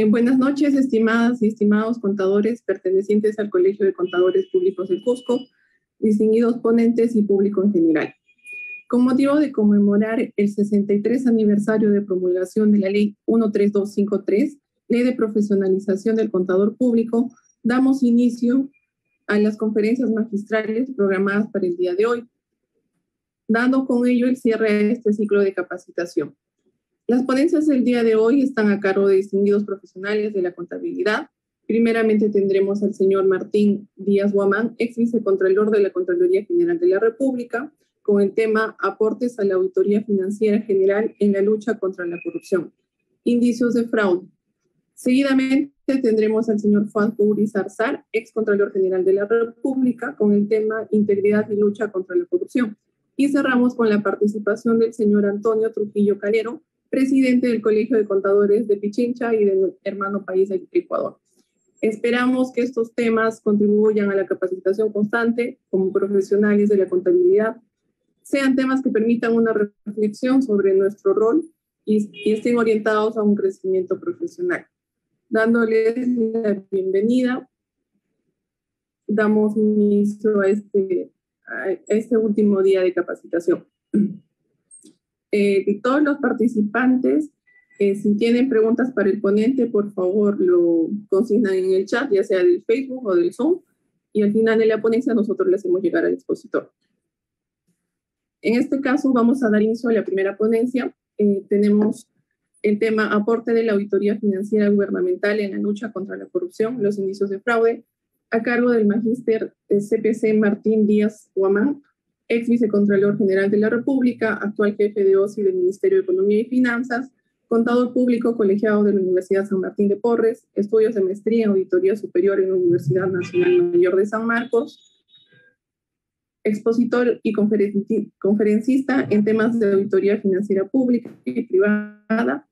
Buenas noches, estimadas y estimados contadores pertenecientes al Colegio de Contadores Públicos del Cusco, distinguidos ponentes y público en general. Con motivo de conmemorar el 63 aniversario de promulgación de la Ley 13253, Ley de Profesionalización del Contador Público, damos inicio a las conferencias magistrales programadas para el día de hoy, dando con ello el cierre a este ciclo de capacitación. Las ponencias del día de hoy están a cargo de distinguidos profesionales de la contabilidad. Primeramente tendremos al señor Martín Díaz Guamán, ex vicecontralor de la Contraloría General de la República, con el tema Aportes a la Auditoría Financiera General en la lucha contra la corrupción, indicios de fraude. Seguidamente tendremos al señor Juan Uri Zarzar, ex Contralor General de la República, con el tema Integridad y lucha contra la corrupción. Y cerramos con la participación del señor Antonio Trujillo Calero, presidente del Colegio de Contadores de Pichincha y del hermano país de Ecuador. Esperamos que estos temas contribuyan a la capacitación constante como profesionales de la contabilidad, sean temas que permitan una reflexión sobre nuestro rol y estén orientados a un crecimiento profesional. Dándoles la bienvenida, damos inicio a este último día de capacitación. Todos los participantes, si tienen preguntas para el ponente, por favor lo consignan en el chat, ya sea del Facebook o del Zoom, y al final de la ponencia nosotros le hacemos llegar al expositor. En este caso vamos a dar inicio a la primera ponencia. Tenemos el tema Aporte de la Auditoría Financiera Gubernamental en la lucha contra la corrupción, los indicios de fraude, a cargo del magíster CPC Martín Díaz Guamán, ex vicecontralor general de la República, actual jefe de OSI del Ministerio de Economía y Finanzas, contador público colegiado de la Universidad San Martín de Porres, estudios de maestría en auditoría superior en la Universidad Nacional Mayor de San Marcos, expositor y conferencista en temas de auditoría financiera pública y privada,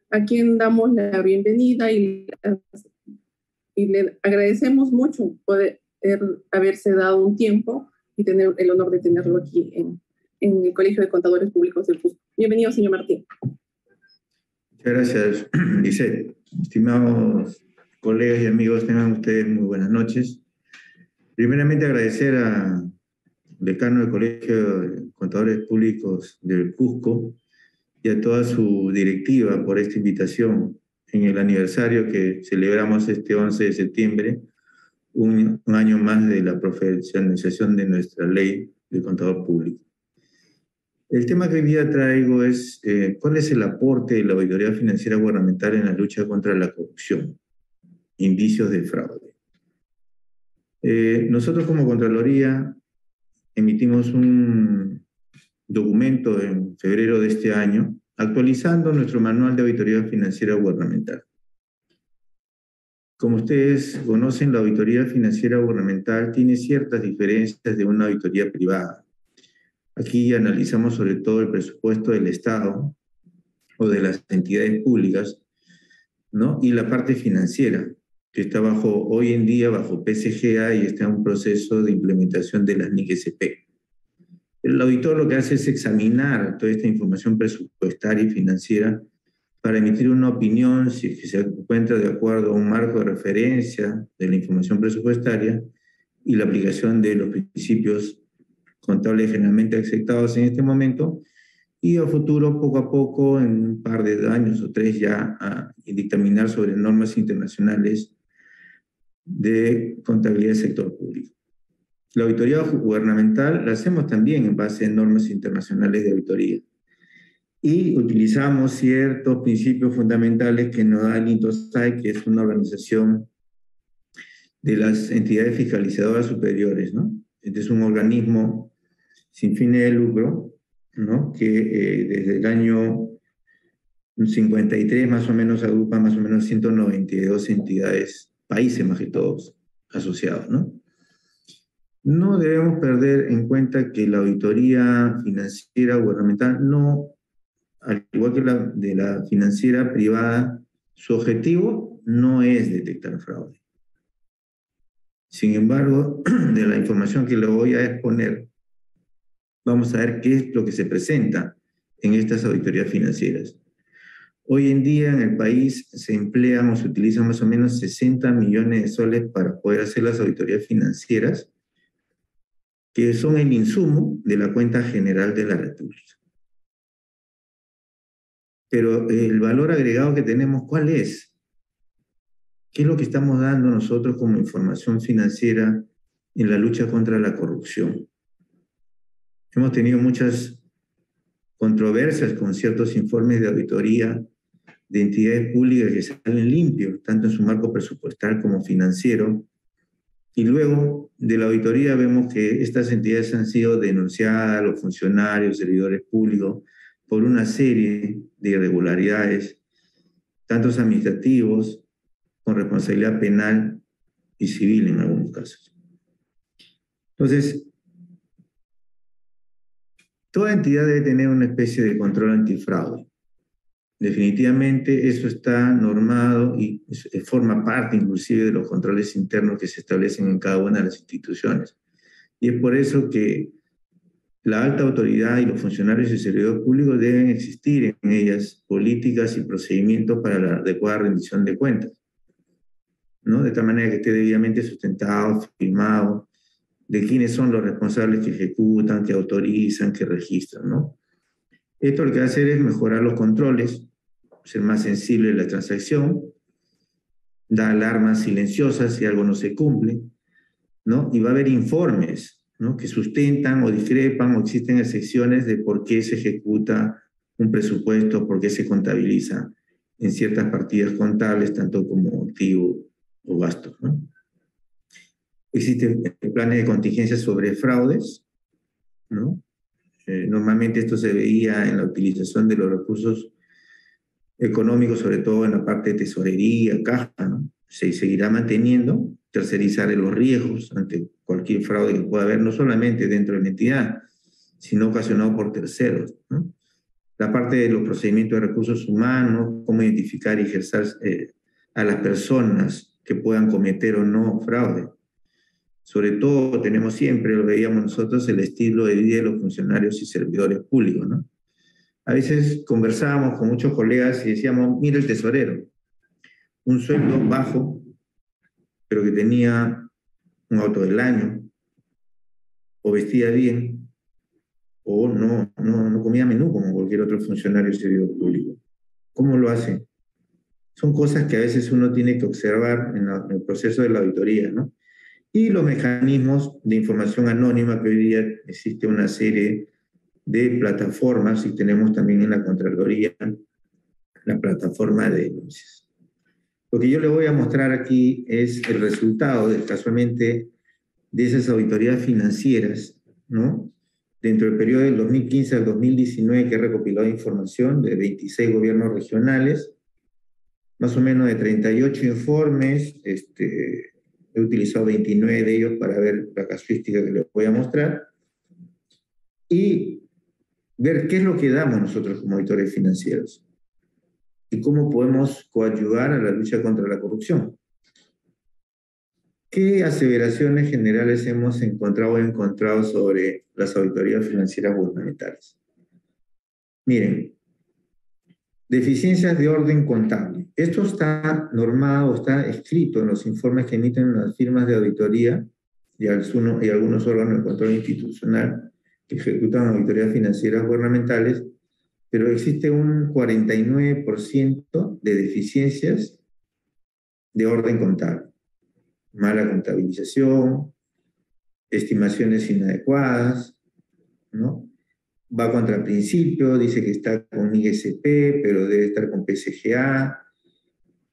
a quien damos la bienvenida y le agradecemos mucho poder haberse dado un tiempo y tener el honor de tenerlo aquí en el Colegio de Contadores Públicos del Cusco. Bienvenido, señor Martín. Muchas gracias, Lisette. Estimados colegas y amigos, tengan ustedes muy buenas noches. Primeramente, agradecer al decano del Colegio de Contadores Públicos del Cusco y a toda su directiva por esta invitación en el aniversario que celebramos este 11 de septiembre, un año más de la profesionalización de nuestra ley de contador público. El tema que hoy día traigo es ¿cuál es el aporte de la auditoría financiera gubernamental en la lucha contra la corrupción? Indicios de fraude. Nosotros como Contraloría emitimos un documento en febrero de este año actualizando nuestro manual de auditoría financiera gubernamental. Como ustedes conocen, la auditoría financiera gubernamental tiene ciertas diferencias de una auditoría privada. Aquí analizamos sobre todo el presupuesto del Estado o de las entidades públicas, ¿no? Y la parte financiera, que está hoy en día bajo PCGA y está en un proceso de implementación de las NIC-SP. El auditor lo que hace es examinar toda esta información presupuestaria y financiera para emitir una opinión si es que se encuentra de acuerdo a un marco de referencia de la información presupuestaria y la aplicación de los principios contables generalmente aceptados en este momento, y a futuro, poco a poco, en un par de años o 3 ya, a dictaminar sobre normas internacionales de contabilidad del sector público. La auditoría gubernamental la hacemos también en base a normas internacionales de auditoría. Y utilizamos ciertos principios fundamentales que nos da el INTOSAI, que es una organización de las entidades fiscalizadoras superiores, ¿no? Este es un organismo sin fines de lucro, ¿no? Que desde el año 53 más o menos agrupa más o menos 192 entidades, países más que todos, asociados, ¿no? No debemos perder en cuenta que la auditoría financiera gubernamental no, al igual que la de la financiera privada, su objetivo no es detectar fraude. Sin embargo, de la información que le voy a exponer, vamos a ver qué es lo que se presenta en estas auditorías financieras. Hoy en día en el país se emplean o se utilizan más o menos 60 millones de soles para poder hacer las auditorías financieras, que son el insumo de la cuenta general de la República. Pero el valor agregado que tenemos, ¿cuál es? ¿Qué es lo que estamos dando nosotros como información financiera en la lucha contra la corrupción? Hemos tenido muchas controversias con ciertos informes de auditoría de entidades públicas que salen limpios, tanto en su marco presupuestal como financiero, y luego de la auditoría vemos que estas entidades han sido denunciadas, los funcionarios, servidores públicos, por una serie de irregularidades, tanto administrativos, con responsabilidad penal y civil en algunos casos. Entonces, toda entidad debe tener una especie de control antifraude. Definitivamente eso está normado y forma parte inclusive de los controles internos que se establecen en cada una de las instituciones. Y es por eso que la alta autoridad y los funcionarios y servidores públicos deben existir en ellas políticas y procedimientos para la adecuada rendición de cuentas, ¿no? De tal manera que esté debidamente sustentado, firmado, de quiénes son los responsables que ejecutan, que autorizan, que registran, ¿no? Esto lo que va a hacer es mejorar los controles, ser más sensible a la transacción, da alarmas silenciosas si algo no se cumple, ¿no? Y va a haber informes, ¿no?, que sustentan o discrepan o existen excepciones de por qué se ejecuta un presupuesto, por qué se contabiliza en ciertas partidas contables, tanto como activo o gasto, ¿no? Existen planes de contingencia sobre fraudes, ¿no? Normalmente esto se veía en la utilización de los recursos económicos, sobre todo en la parte de tesorería, caja, ¿no? Se seguirá manteniendo, tercerizar los riesgos ante cualquier fraude que pueda haber, no solamente dentro de la entidad, sino ocasionado por terceros, ¿no? La parte de los procedimientos de recursos humanos, cómo identificar y ejercer a las personas que puedan cometer o no fraude. Sobre todo tenemos siempre, lo veíamos nosotros, el estilo de vida de los funcionarios y servidores públicos, ¿no? A veces conversábamos con muchos colegas y decíamos, mira el tesorero, un sueldo bajo, pero que tenía un auto del año, o vestía bien, o no comía menú como cualquier otro funcionario y servidor público. ¿Cómo lo hace? Son cosas que a veces uno tiene que observar en el proceso de la auditoría, ¿no? Y los mecanismos de información anónima, que hoy día existe una serie de plataformas, y tenemos también en la Contraloría la plataforma de denuncias. Lo que yo le voy a mostrar aquí es el resultado, casualmente, de esas auditorías financieras, ¿no?, dentro del periodo del 2015 al 2019, que he recopilado información de 26 gobiernos regionales, más o menos de 38 informes. He utilizado 29 de ellos para ver la casuística que les voy a mostrar y ver qué es lo que damos nosotros como auditores financieros y cómo podemos coadyuvar a la lucha contra la corrupción. ¿Qué aseveraciones generales hemos encontrado sobre las auditorías financieras gubernamentales? Miren, deficiencias de orden contable. Esto está normado, está escrito en los informes que emiten las firmas de auditoría y algunos órganos de control institucional que ejecutan auditorías financieras gubernamentales, pero existe un 49% de deficiencias de orden contable. Mala contabilización, estimaciones inadecuadas, ¿no? Va contra el principio, dice que está con ISP, pero debe estar con PCGA,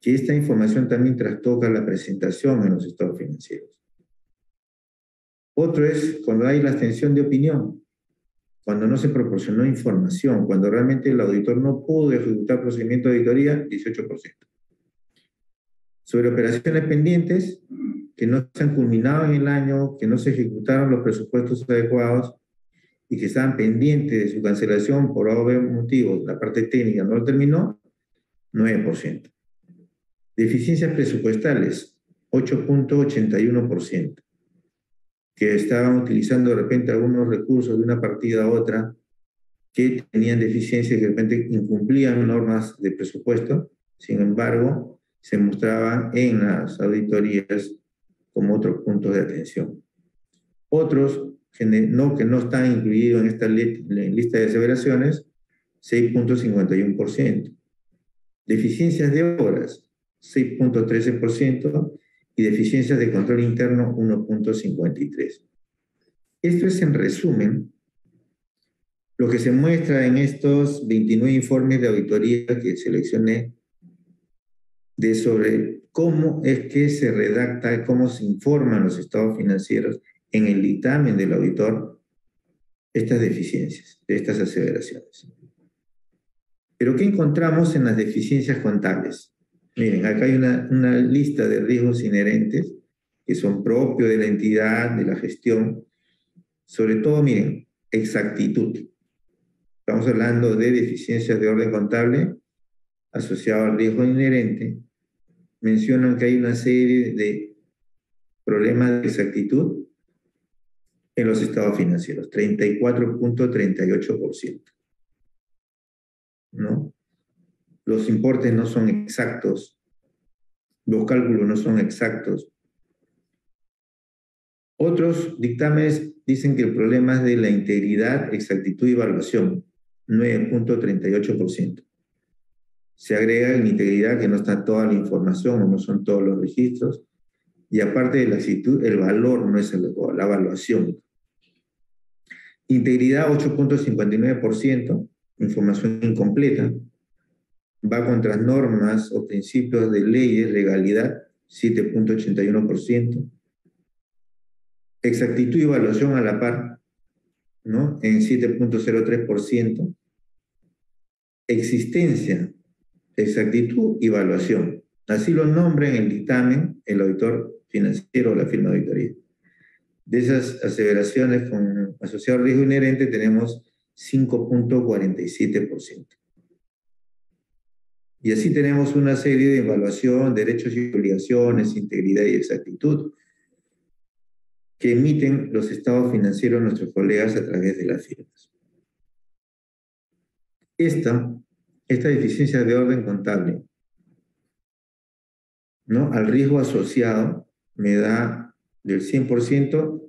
que esta información también trastoca la presentación en los estados financieros. Otro es cuando hay la abstención de opinión, cuando no se proporcionó información, cuando realmente el auditor no pudo ejecutar procedimiento de auditoría, 18%. Sobre operaciones pendientes, que no se han culminado en el año, que no se ejecutaron los presupuestos adecuados y que estaban pendientes de su cancelación por obvios motivos, la parte técnica no lo terminó, 9%. Deficiencias presupuestales, 8.81%, que estaban utilizando de repente algunos recursos de una partida a otra que tenían deficiencias que de repente incumplían normas de presupuesto, sin embargo, se mostraban en las auditorías como otros puntos de atención. Otros que no están incluidos en esta lista de aseveraciones, 6.51%. Deficiencias de obras, 6.13%, y deficiencias de control interno, 1.53%. Esto es, en resumen, lo que se muestra en estos 29 informes de auditoría que seleccioné sobre cómo es que se redacta, cómo se informan los estados financieros en el dictamen del auditor estas deficiencias, estas aseveraciones. Pero ¿qué encontramos en las deficiencias contables? Miren, acá hay una lista de riesgos inherentes que son propios de la entidad, de la gestión. Sobre todo, miren, exactitud. Estamos hablando de deficiencias de orden contable asociado al riesgo inherente. Mencionan que hay una serie de problemas de exactitud en los estados financieros, 34.38%. ¿No? Los importes no son exactos, los cálculos no son exactos. Otros dictámenes dicen que el problema es de la integridad, exactitud y evaluación, 9.38%. Se agrega en integridad que no está toda la información o no son todos los registros, y aparte de la actitud, el valor no es la evaluación. Integridad, 8.59%, información incompleta, va contra normas o principios de leyes, legalidad, 7.81%. Exactitud y evaluación a la par, ¿no? En 7.03%. Existencia, exactitud y evaluación. Así lo nombra en el dictamen el auditor financiero o la firma de auditoría. De esas aseveraciones con asociado al riesgo inherente tenemos 5.47%. Y así tenemos una serie de evaluación, derechos y obligaciones, integridad y exactitud, que emiten los estados financieros de nuestros colegas a través de las firmas. Esta deficiencia de orden contable, ¿no?, al riesgo asociado me da del 100%,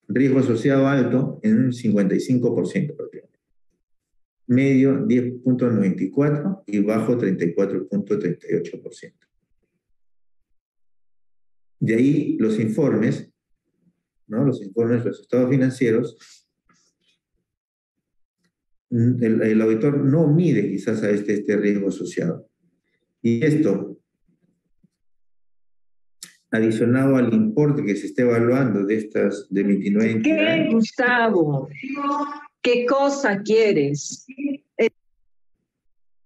riesgo asociado alto en un 55%, medio 10.94% y bajo 34.38%. De ahí los informes, ¿no?, los informes de los estados financieros, el auditor no mide quizás a este riesgo asociado. Y esto, adicionado al importe que se está evaluando de estas de 29 entidades. ¿Qué, Gustavo? ¿Qué cosa quieres?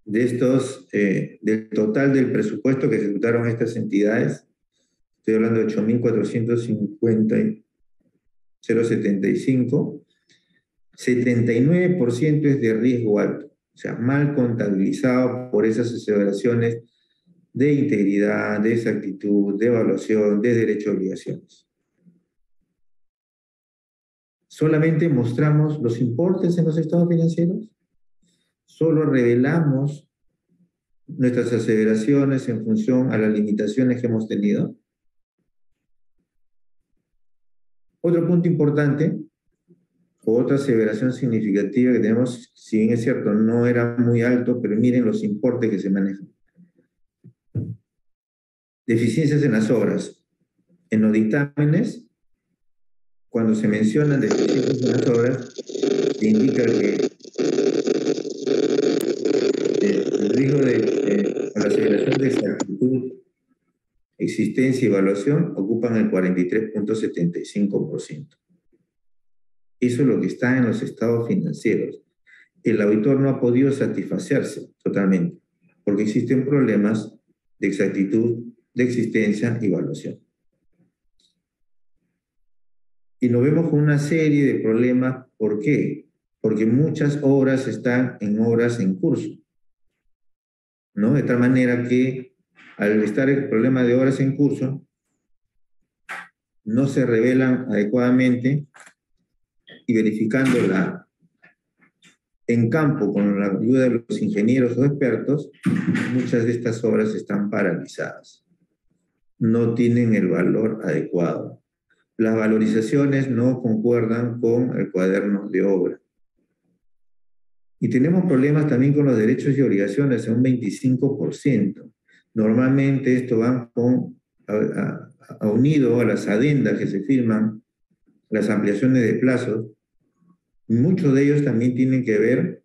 De estos, del total del presupuesto que ejecutaron estas entidades, estoy hablando de 8.450.075, 79% es de riesgo alto, o sea, mal contabilizado por esas aseveraciones de integridad, de exactitud, de evaluación, de derecho a obligaciones. ¿Solamente mostramos los importes en los estados financieros? ¿Solo revelamos nuestras aseveraciones en función a las limitaciones que hemos tenido? Otro punto importante, o otra aseveración significativa que tenemos, si bien es cierto, no era muy alto, pero miren los importes que se manejan. Deficiencias en las obras. En los dictámenes, cuando se mencionan deficiencias en las obras, se indica que el riesgo de la aseveración de exactitud, existencia y evaluación ocupan el 43.75%. Eso es lo que está en los estados financieros. El auditor no ha podido satisfacerse totalmente, porque existen problemas de exactitud, de existencia y evaluación. Y nos vemos con una serie de problemas. ¿Por qué? Porque muchas obras están en curso, ¿no? De tal manera que al estar el problema de obras en curso, no se revelan adecuadamente, y verificando en campo con la ayuda de los ingenieros o expertos, muchas de estas obras están paralizadas. No tienen el valor adecuado. Las valorizaciones no concuerdan con el cuaderno de obra. Y tenemos problemas también con los derechos y obligaciones en un 25%. Normalmente esto va unido a las adendas que se firman, las ampliaciones de plazos. Muchos de ellos también tienen que ver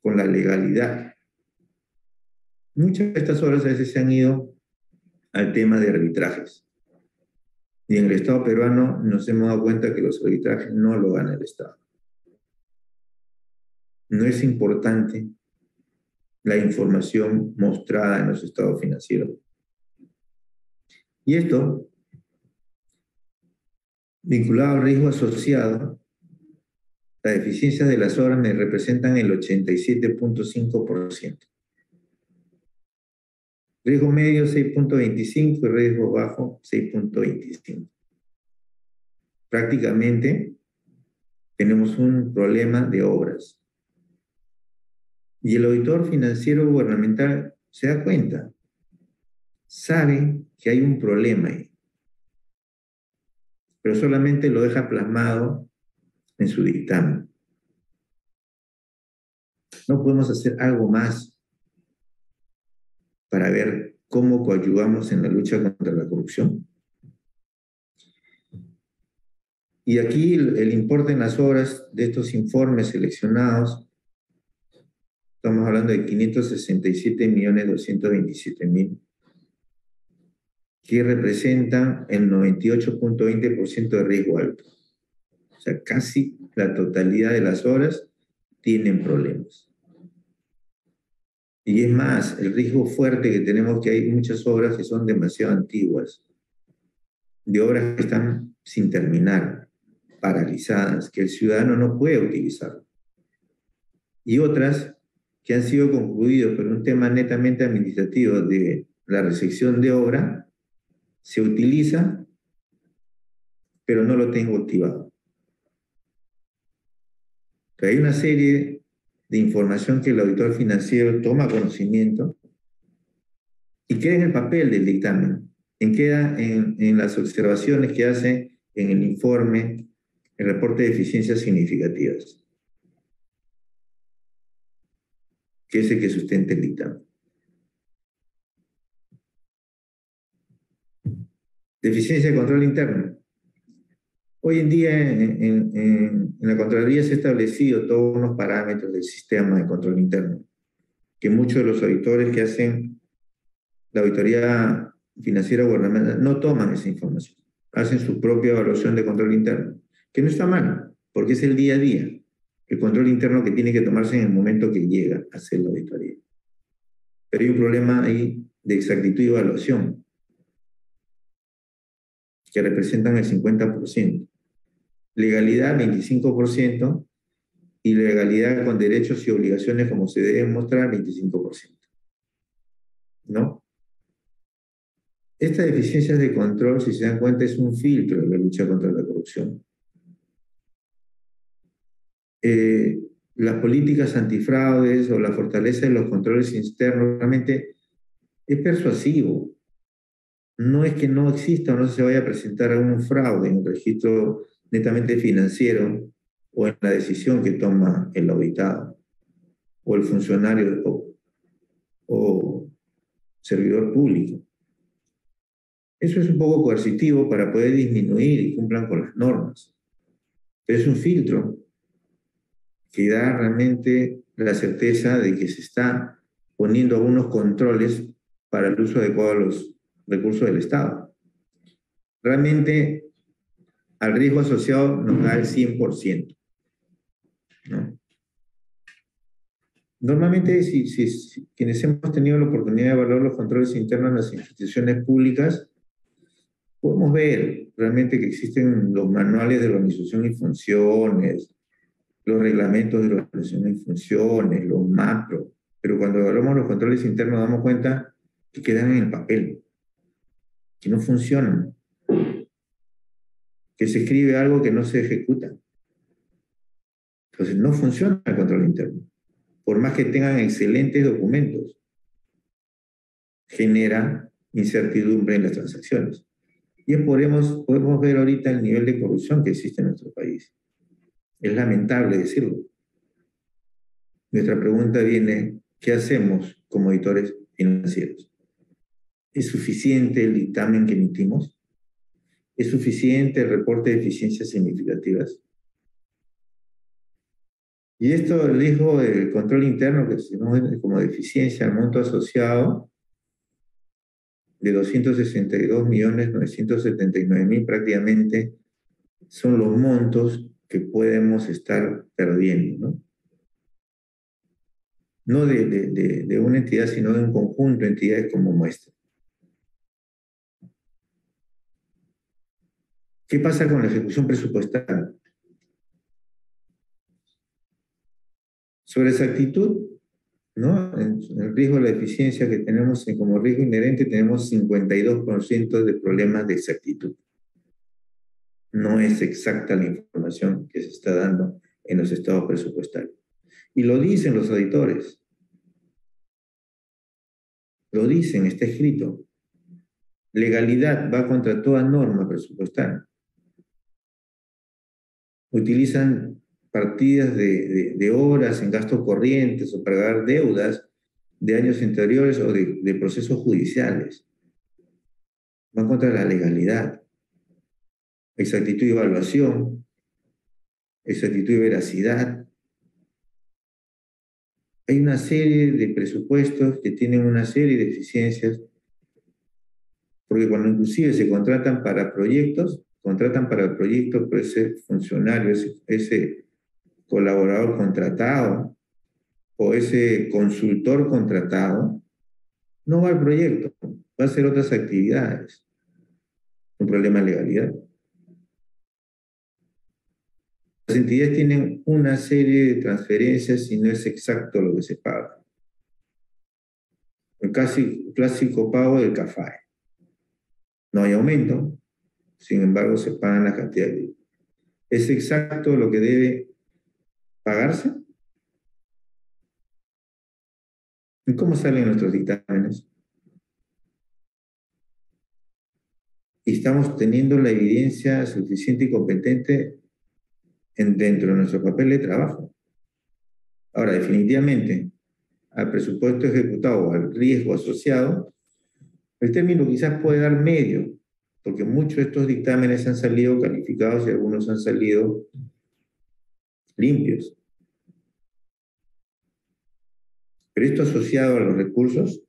con la legalidad. Muchas de estas obras a veces se han ido al tema de arbitrajes. Y en el Estado peruano nos hemos dado cuenta que los arbitrajes no lo gana el Estado. No es importante la información mostrada en los estados financieros. Y esto, vinculado al riesgo asociado, las deficiencias de las obras me representan el 87.5%. Riesgo medio 6.25 y riesgo bajo 6.25. Prácticamente tenemos un problema de obras. Y el auditor financiero gubernamental se da cuenta, sabe que hay un problema ahí, pero solamente lo deja plasmado en su dictamen. ¿No podemos hacer algo más para ver cómo coadyuvamos en la lucha contra la corrupción? Y aquí el importe en las obras de estos informes seleccionados, estamos hablando de 567.227.000, que representan el 98.20% de riesgo alto. O sea, casi la totalidad de las obras tienen problemas. Y es más, el riesgo fuerte que tenemos, que hay muchas obras que son demasiado antiguas, de obras que están sin terminar, paralizadas, que el ciudadano no puede utilizar. Y otras que han sido concluidas por un tema netamente administrativo de la recepción de obra, se utiliza, pero no lo tengo activado. Pero hay una serie de información que el auditor financiero toma conocimiento y queda en el papel del dictamen, queda en las observaciones que hace en el informe, el reporte de eficiencias significativas, que es el que sustenta el dictamen. Deficiencia de control interno. Hoy en día en la Contraloría se han establecido todos unos parámetros del sistema de control interno, que muchos de los auditores que hacen la auditoría financiera gubernamental no toman esa información, hacen su propia evaluación de control interno, que no está mal, porque es el día a día, el control interno que tiene que tomarse en el momento que llega a hacer la auditoría. Pero hay un problema ahí de exactitud y evaluación, que representan el 50%. Legalidad, 25%, y legalidad con derechos y obligaciones, como se debe mostrar, 25%. ¿No? Estas deficiencias de control, si se dan cuenta, es un filtro de la lucha contra la corrupción. Las políticas antifraudes o la fortaleza de los controles internos realmente es persuasivo. No es que no exista o no se vaya a presentar algún fraude en un registro netamente financiero o en la decisión que toma el auditado o el funcionario o servidor público. Eso es un poco coercitivo para poder disminuir y cumplan con las normas. Pero es un filtro que da realmente la certeza de que se está poniendo algunos controles para el uso adecuado de los recursos del Estado. Realmente al riesgo asociado nos da el 100%. ¿No? Normalmente, si quienes hemos tenido la oportunidad de evaluar los controles internos en las instituciones públicas, podemos ver realmente que existen los manuales de organización y funciones, los reglamentos de organización y funciones, los macros, pero cuando evaluamos los controles internos nos damos cuenta que quedan en el papel, que no funcionan, que se escribe algo que no se ejecuta. Entonces no funciona el control interno. Por más que tengan excelentes documentos, genera incertidumbre en las transacciones. Y podemos ver ahorita el nivel de corrupción que existe en nuestro país. Es lamentable decirlo. Nuestra pregunta viene, ¿qué hacemos como auditores financieros? ¿Es suficiente el dictamen que emitimos? ¿Es suficiente el reporte de eficiencias significativas? Y esto, el riesgo del control interno, que se conoce como deficiencia al monto asociado, de 262.979.000 prácticamente, son los montos que podemos estar perdiendo, ¿no? No de una entidad, sino de un conjunto de entidades como muestra. ¿Qué pasa con la ejecución presupuestal? Sobre esa actitud, ¿no? En el riesgo de la eficiencia que tenemos como riesgo inherente, tenemos 52% de problemas de exactitud. No es exacta la información que se está dando en los estados presupuestarios. Y lo dicen los auditores. Lo dicen, está escrito. Legalidad va contra toda norma presupuestal. Utilizan partidas de obras en gastos corrientes o para pagar deudas de años anteriores o de procesos judiciales. Van contra la legalidad. Exactitud y evaluación, exactitud y veracidad. Hay una serie de presupuestos que tienen una serie de deficiencias, porque cuando inclusive se contratan para proyectos, contratan para el proyecto por ese funcionario, ese colaborador contratado o ese consultor contratado, no va al proyecto, va a hacer otras actividades. Un problema de legalidad. Las entidades tienen una serie de transferencias y no es exacto lo que se paga. El clásico pago del CAFAE. No hay aumento, sin embargo se pagan las cantidades. ¿Es exacto lo que debe pagarse? ¿Y cómo salen nuestros dictámenes? Y estamos teniendo la evidencia suficiente y competente dentro de nuestro papel de trabajo. Ahora, definitivamente, al presupuesto ejecutado o al riesgo asociado, el término quizás puede dar medio, porque muchos de estos dictámenes han salido calificados y algunos han salido limpios. Pero esto asociado a los recursos,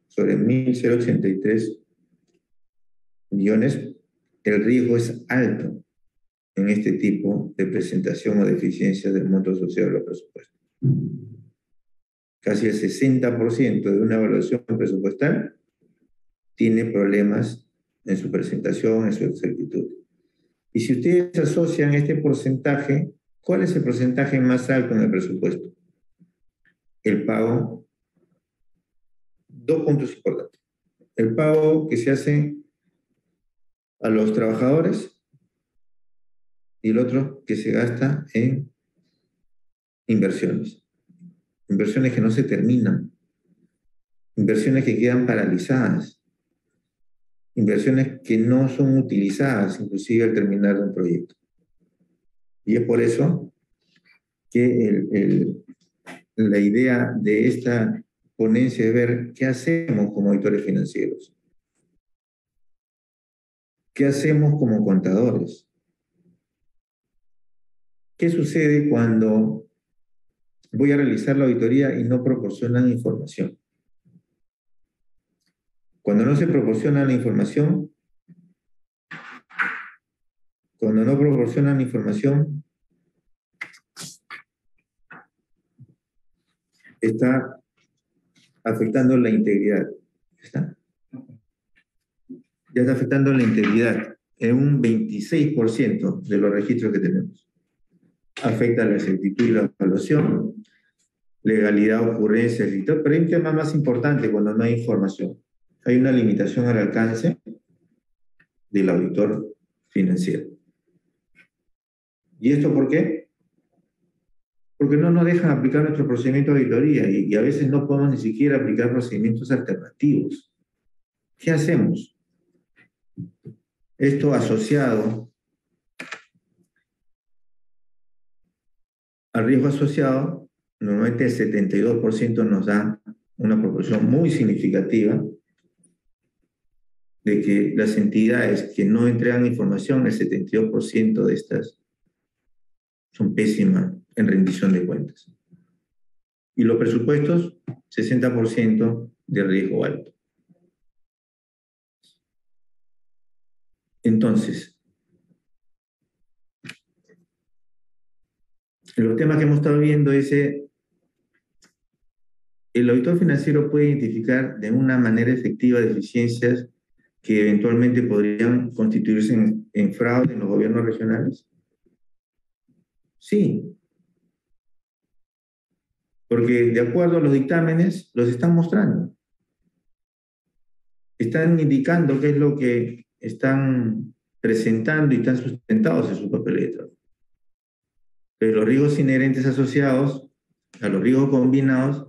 sobre 1.083 millones, el riesgo es alto en este tipo de presentación o deficiencia del monto asociado a los presupuestos. Casi el 60% de una evaluación presupuestal tiene problemas en su presentación, en su exactitud. Y si ustedes asocian este porcentaje, ¿cuál es el porcentaje más alto en el presupuesto? El pago, dos puntos importantes. El pago que se hace a los trabajadores y el otro que se gasta en inversiones. Inversiones que no se terminan, inversiones que quedan paralizadas, inversiones que no son utilizadas inclusive al terminar un proyecto. Y es por eso que la idea de esta ponencia es ver qué hacemos como auditores financieros, qué hacemos como contadores, qué sucede cuando voy a realizar la auditoría y no proporcionan información. Cuando no se proporciona la información, está afectando la integridad. ¿Está? Ya está afectando la integridad en un 26% de los registros que tenemos. Afecta la exactitud y la evaluación, legalidad, ocurrencias y todo, pero hay un tema más importante cuando no hay información. Hay una limitación al alcance del auditor financiero. ¿Y esto por qué? porque no nos dejan aplicar nuestro procedimiento de auditoría y a veces no podemos ni siquiera aplicar procedimientos alternativos. ¿Qué hacemos? Esto asociado al riesgo asociado, normalmente el 72% nos da una proporción muy significativa de que las entidades que no entregan información, el 72% de estas son pésimas en rendición de cuentas. Y los presupuestos, 60% de riesgo alto. Entonces, los temas que hemos estado viendo es el auditor financiero puede identificar de una manera efectiva deficiencias que eventualmente podrían constituirse en fraude en los gobiernos regionales. Sí, porque de acuerdo a los dictámenes los están mostrando. Están indicando qué es lo que están presentando y están sustentados en su papel de trabajo. Pero los riesgos inherentes asociados a los riesgos combinados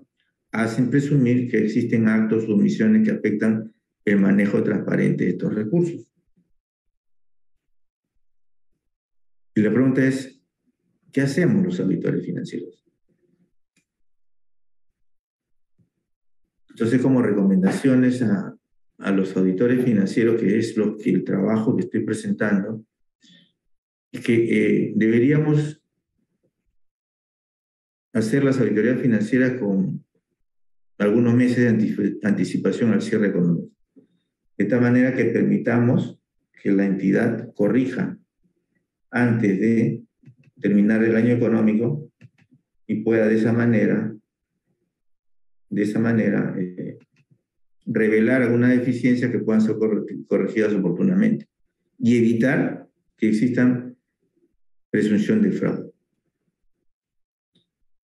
hacen presumir que existen actos o omisiones que afectan el manejo transparente de estos recursos. Y la pregunta es, ¿qué hacemos los auditores financieros? Entonces, como recomendaciones a los auditores financieros, que es el trabajo que estoy presentando, es que deberíamos hacer las auditorías financieras con algunos meses de anticipación al cierre económico. De tal manera que permitamos que la entidad corrija antes de terminar el año económico y pueda de esa manera revelar alguna deficiencia que puedan ser corregidas oportunamente y evitar que existan presunción de fraude.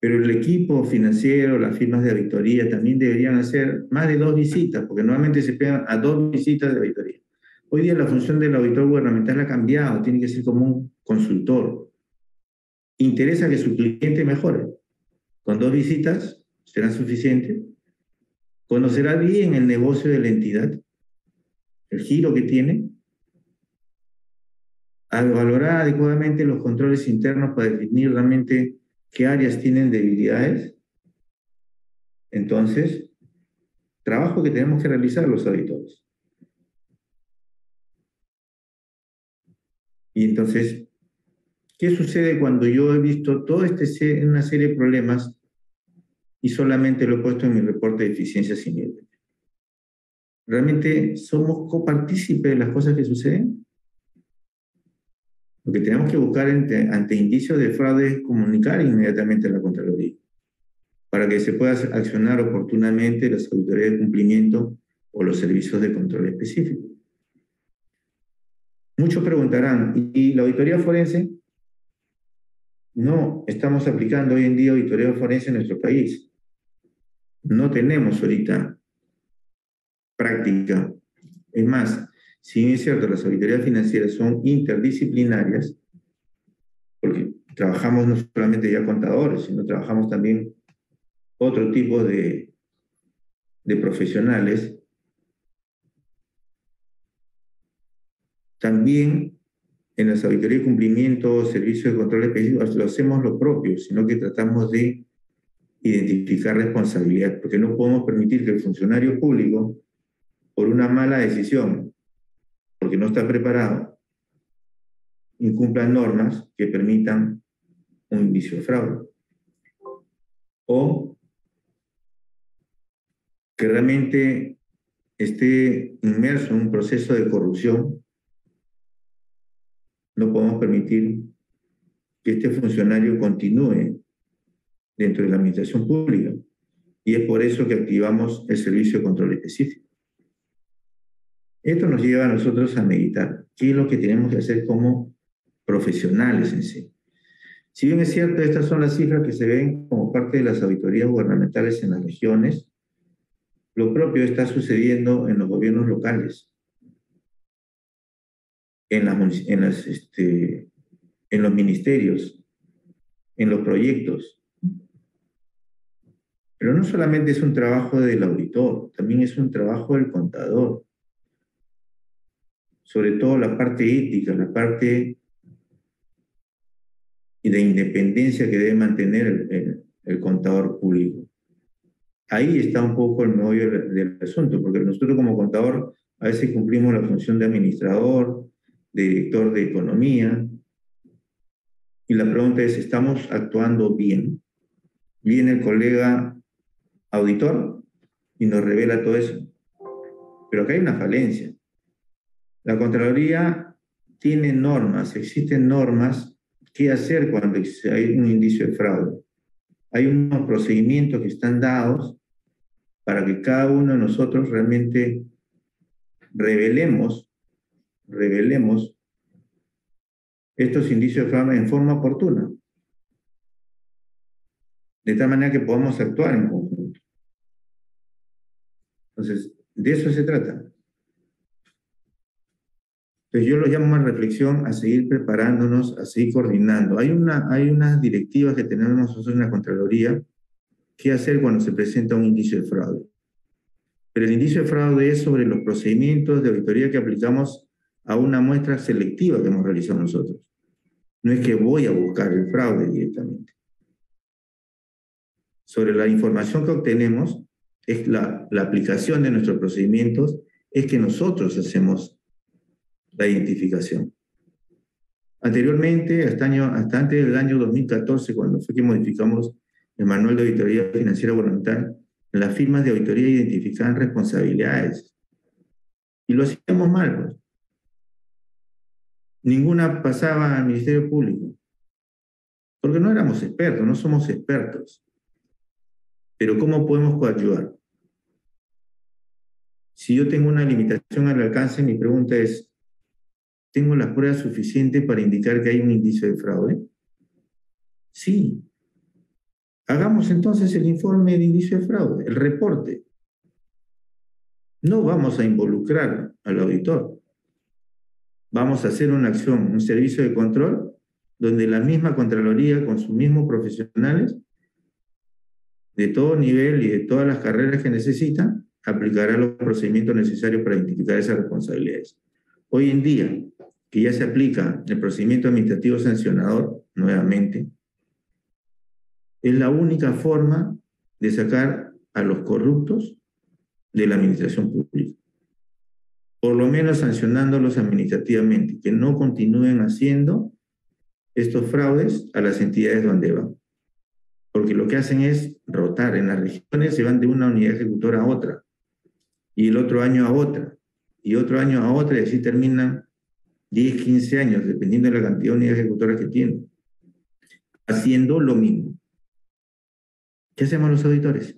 Pero el equipo financiero, las firmas de auditoría también deberían hacer más de 2 visitas, porque normalmente se pegan a 2 visitas de auditoría. Hoy día la función del auditor gubernamental ha cambiado, tiene que ser como un consultor. Interesa que su cliente mejore. Con 2 visitas será suficiente. Conocerá bien el negocio de la entidad, el giro que tiene. Valorará adecuadamente los controles internos para definir realmente qué áreas tienen debilidades. Entonces, trabajo que tenemos que realizar los auditores. Y entonces, ¿qué sucede cuando yo he visto toda una serie de problemas y solamente lo he puesto en mi reporte de eficiencias y nivel? ¿Realmente somos copartícipes de las cosas que suceden? Lo que tenemos que buscar ante indicios de fraude es comunicar inmediatamente a la Contraloría para que se pueda accionar oportunamente las autoridades de cumplimiento o los servicios de control específicos. Muchos preguntarán, ¿y la auditoría forense? No estamos aplicando hoy en día auditoría forense en nuestro país. No tenemos ahorita práctica. Es más, si bien es cierto, las auditorías financieras son interdisciplinarias, porque trabajamos no solamente ya contadores, sino trabajamos también otro tipo de profesionales. También en las auditorías de cumplimiento, servicios de control específicos, lo hacemos lo propio, sino que tratamos de identificar responsabilidad, porque no podemos permitir que el funcionario público, por una mala decisión, porque no está preparado, incumpla normas que permitan un indicio de fraude. O que realmente esté inmerso en un proceso de corrupción. No podemos permitir que este funcionario continúe dentro de la administración pública. Y es por eso que activamos el servicio de control específico. Esto nos lleva a nosotros a meditar qué es lo que tenemos que hacer como profesionales en sí. Si bien es cierto, estas son las cifras que se ven como parte de las auditorías gubernamentales en las regiones, lo propio está sucediendo en los gobiernos locales, en los ministerios, en los proyectos. Pero no solamente es un trabajo del auditor, también es un trabajo del contador. Sobre todo la parte ética, la parte de independencia que debe mantener el contador público. Ahí está un poco el meollo del asunto, porque nosotros como contador a veces cumplimos la función de administrador, de director de economía, y la pregunta es, ¿estamos actuando bien? Viene el colega auditor y nos revela todo eso. Pero acá hay una falencia. La Contraloría tiene normas, existen normas, qué hacer cuando hay un indicio de fraude. Hay unos procedimientos que están dados para que cada uno de nosotros realmente revelemos estos indicios de fraude en forma oportuna, de tal manera que podamos actuar en conjunto. Entonces, de eso se trata. Entonces, yo lo llamo a reflexión, a seguir preparándonos, a seguir coordinando. Hay unas directivas que tenemos nosotros en la Contraloría, qué hacer cuando se presenta un indicio de fraude. Pero el indicio de fraude es sobre los procedimientos de auditoría que aplicamos a una muestra selectiva que hemos realizado nosotros. No es que voy a buscar el fraude directamente. Sobre la información que obtenemos, es la aplicación de nuestros procedimientos, es que nosotros hacemos la identificación. Anteriormente, hasta antes del año 2014, cuando fue que modificamos el Manual de Auditoría Financiera Gubernamental, las firmas de auditoría identificaban responsabilidades. Y lo hacíamos mal, pues. Ninguna pasaba al Ministerio Público. Porque no éramos expertos, no somos expertos. Pero ¿cómo podemos coadyuvar? Si yo tengo una limitación al alcance, mi pregunta es, ¿tengo las pruebas suficientes para indicar que hay un indicio de fraude? Sí. Hagamos entonces el informe de indicio de fraude, el reporte. No vamos a involucrar al auditor. Vamos a hacer una acción, un servicio de control, donde la misma Contraloría, con sus mismos profesionales, de todo nivel y de todas las carreras que necesitan, aplicará los procedimientos necesarios para identificar esas responsabilidades. Hoy en día, que ya se aplica el procedimiento administrativo sancionador, nuevamente, es la única forma de sacar a los corruptos de la administración pública. Por lo menos sancionándolos administrativamente, que no continúen haciendo estos fraudes a las entidades donde van. Porque lo que hacen es rotar. En las regiones se van de una unidad ejecutora a otra, y el otro año a otra, y otro año a otra, y así terminan 10, 15 años, dependiendo de la cantidad de unidades ejecutoras que tienen, haciendo lo mismo. ¿Qué hacemos los auditores?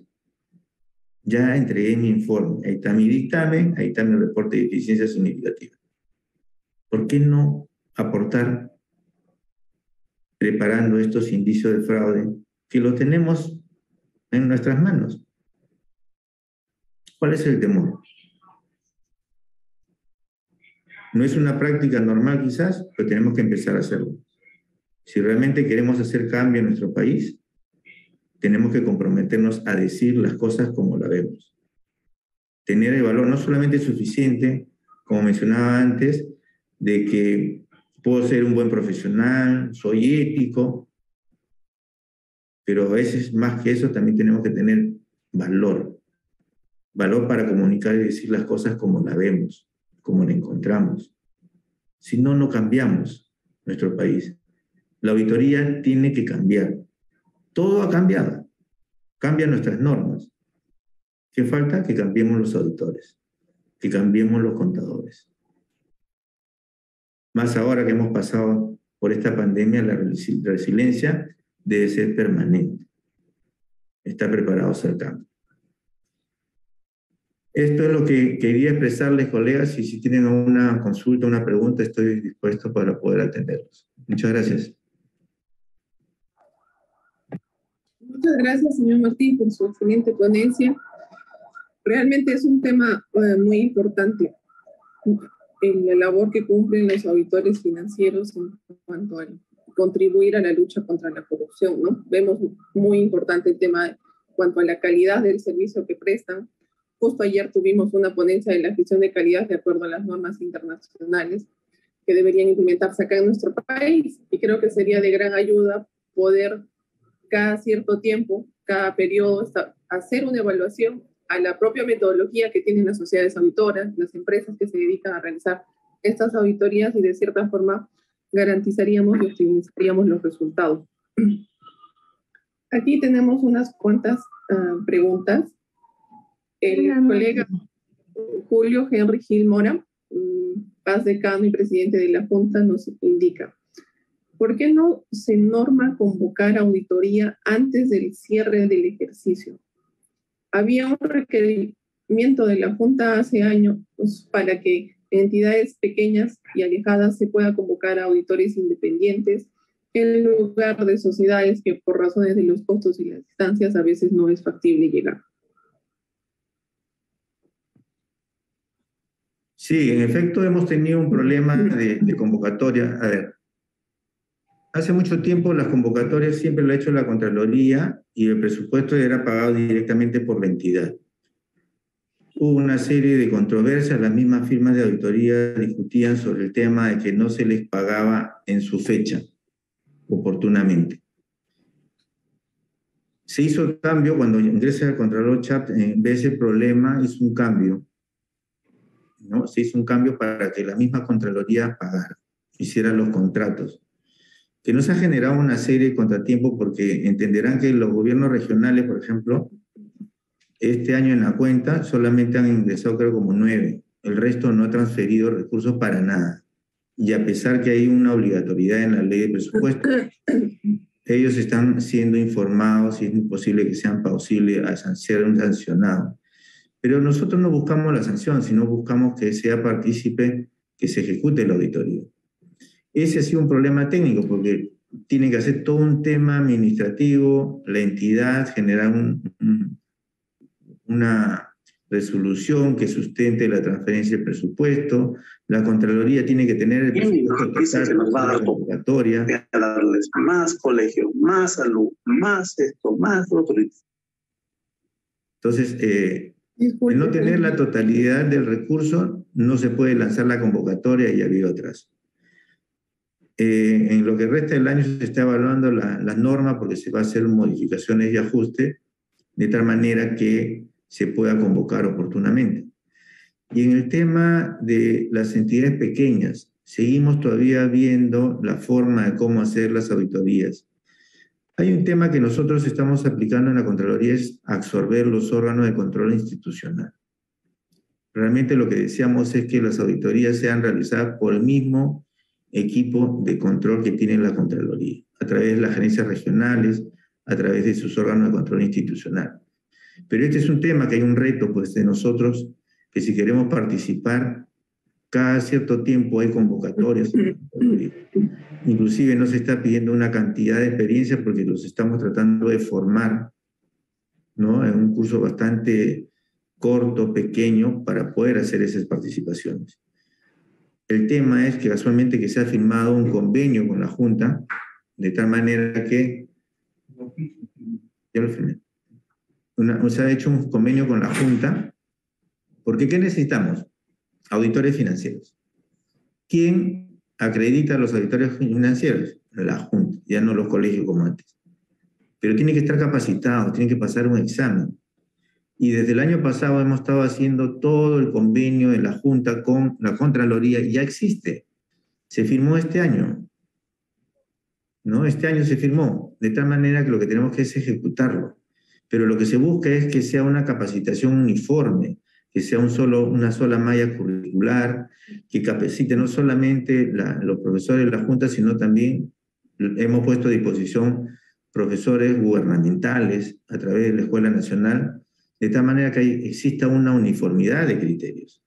Ya entregué mi informe, ahí está mi dictamen, ahí está mi reporte de eficiencia significativa. ¿Por qué no aportar preparando estos indicios de fraude que lo tenemos en nuestras manos? ¿Cuál es el temor? No es una práctica normal quizás, pero tenemos que empezar a hacerlo. Si realmente queremos hacer cambio en nuestro país, tenemos que comprometernos a decir las cosas como la vemos. Tener el valor no solamente suficiente, como mencionaba antes, de que puedo ser un buen profesional, soy ético, pero a veces más que eso también tenemos que tener valor. Valor para comunicar y decir las cosas como la vemos, como la encontramos. Si no, no cambiamos nuestro país. La auditoría tiene que cambiar. Todo ha cambiado. Cambian nuestras normas. ¿Qué falta? Que cambiemos los auditores, que cambiemos los contadores. Más ahora que hemos pasado por esta pandemia, la resiliencia debe ser permanente. Estar preparados al cambio. Esto es lo que quería expresarles, colegas, y si tienen una consulta, una pregunta, estoy dispuesto para poder atenderlos. Muchas gracias. Muchas gracias, señor Martín, por su excelente ponencia. Realmente es un tema muy importante, la labor que cumplen los auditores financieros en cuanto a contribuir a la lucha contra la corrupción, ¿no? Vemos muy importante el tema cuanto a la calidad del servicio que prestan. Justo ayer tuvimos una ponencia de la gestión de calidad de acuerdo a las normas internacionales que deberían implementarse acá en nuestro país, y creo que sería de gran ayuda poder cada cierto tiempo, cada periodo, hacer una evaluación a la propia metodología que tienen las sociedades auditoras, las empresas que se dedican a realizar estas auditorías, y de cierta forma garantizaríamos y optimizaríamos los resultados. Aquí tenemos unas cuantas preguntas. El colega Julio Henry Gil Mora, paz decano y presidente de la Junta, nos indica: ¿por qué no se norma convocar auditoría antes del cierre del ejercicio? Había un requerimiento de la Junta hace años para que en entidades pequeñas y alejadas se pueda convocar a auditores independientes en lugar de sociedades que por razones de los costos y las distancias a veces no es factible llegar. Sí, en efecto hemos tenido un problema de convocatoria. A ver, hace mucho tiempo las convocatorias siempre lo ha hecho la Contraloría y el presupuesto era pagado directamente por la entidad. Hubo una serie de controversias, las mismas firmas de auditoría discutían sobre el tema de que no se les pagaba en su fecha, oportunamente. Se hizo el cambio cuando ingresa el Contralor Chap, ve ese problema, hizo un cambio, ¿no? Se hizo un cambio para que la misma Contraloría pagara, hiciera los contratos. Que no se ha generado una serie de contratiempos porque entenderán que los gobiernos regionales, por ejemplo, este año en la cuenta solamente han ingresado creo como 9. El resto no ha transferido recursos para nada. Y a pesar que hay una obligatoriedad en la ley de presupuesto, ellos están siendo informados y es imposible que sean posibles a ser sancionados. Pero nosotros no buscamos la sanción, sino buscamos que sea partícipe, que se ejecute la auditoría. Ese ha sido un problema técnico porque tiene que hacer todo un tema administrativo, la entidad generar una resolución que sustente la transferencia del presupuesto, la Contraloría tiene que tener el presupuesto total que nos va a dar convocatoria. Voy a darles más colegio, más salud, más esto, más lo otro. Entonces, el no tener la totalidad del recurso, no se puede lanzar la convocatoria y había otras. En lo que resta del año se está evaluando las normas porque se va a hacer modificaciones y ajustes de tal manera que se pueda convocar oportunamente. Y en el tema de las entidades pequeñas, seguimos todavía viendo la forma de cómo hacer las auditorías. Hay un tema que nosotros estamos aplicando en la Contraloría, es absorber los órganos de control institucional. Realmente lo que deseamos es que las auditorías sean realizadas por el mismo equipo de control que tiene la Contraloría, a través de las gerencias regionales, a través de sus órganos de control institucional. Pero este es un tema que hay un reto pues, de nosotros, que si queremos participar, cada cierto tiempo hay convocatorias. Inclusive no se está pidiendo una cantidad de experiencia porque los estamos tratando de formar, ¿no? En un curso bastante corto, pequeño, para poder hacer esas participaciones. El tema es que casualmente que se ha firmado un convenio con la Junta, de tal manera que... Ya lo firmé. Se ha hecho un convenio con la Junta, porque ¿qué necesitamos? Auditores financieros. ¿Quién acredita a los auditores financieros? La Junta, ya no los colegios como antes. Pero tienen que estar capacitados, tienen que pasar un examen. Y desde el año pasado hemos estado haciendo todo el convenio de la Junta con la Contraloría, y ya existe. Se firmó este año. ¿No? Este año se firmó, de tal manera que lo que tenemos que es ejecutarlo. Pero lo que se busca es que sea una capacitación uniforme, que sea una sola malla curricular, que capacite no solamente los profesores de la Junta, sino también hemos puesto a disposición profesores gubernamentales a través de la Escuela Nacional, de tal manera que exista una uniformidad de criterios.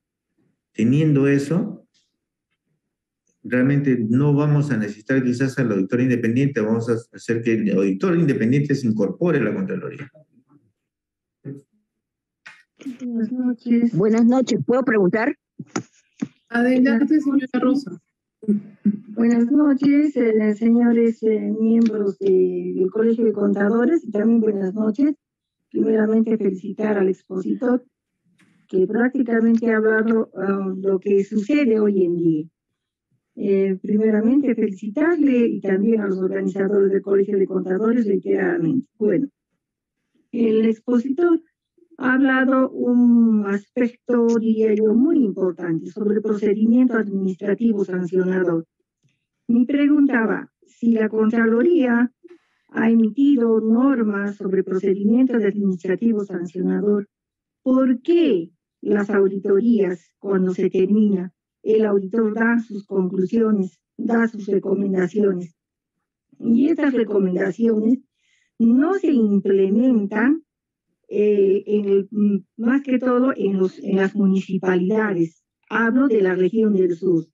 Teniendo eso, realmente no vamos a necesitar quizás al auditor independiente, vamos a hacer que el auditor independiente se incorpore a la Contraloría. Buenas noches. Buenas noches, ¿puedo preguntar? Adelante, señora Rosa. Buenas noches, señores miembros del Colegio de Contadores, y también buenas noches primeramente felicitar al expositor que prácticamente ha hablado lo que sucede hoy en día. Primeramente felicitarle y también a los organizadores del Colegio de Contadores reiteradamente. Bueno, el expositor ha hablado un aspecto, diría yo, muy importante sobre el procedimiento administrativo sancionador. Me preguntaba si la Contraloría ha emitido normas sobre procedimiento administrativo sancionador. ¿Por qué las auditorías, cuando se termina, el auditor da sus conclusiones, da sus recomendaciones? Y estas recomendaciones no se implementan más que todo en las municipalidades. Hablo de la región del sur.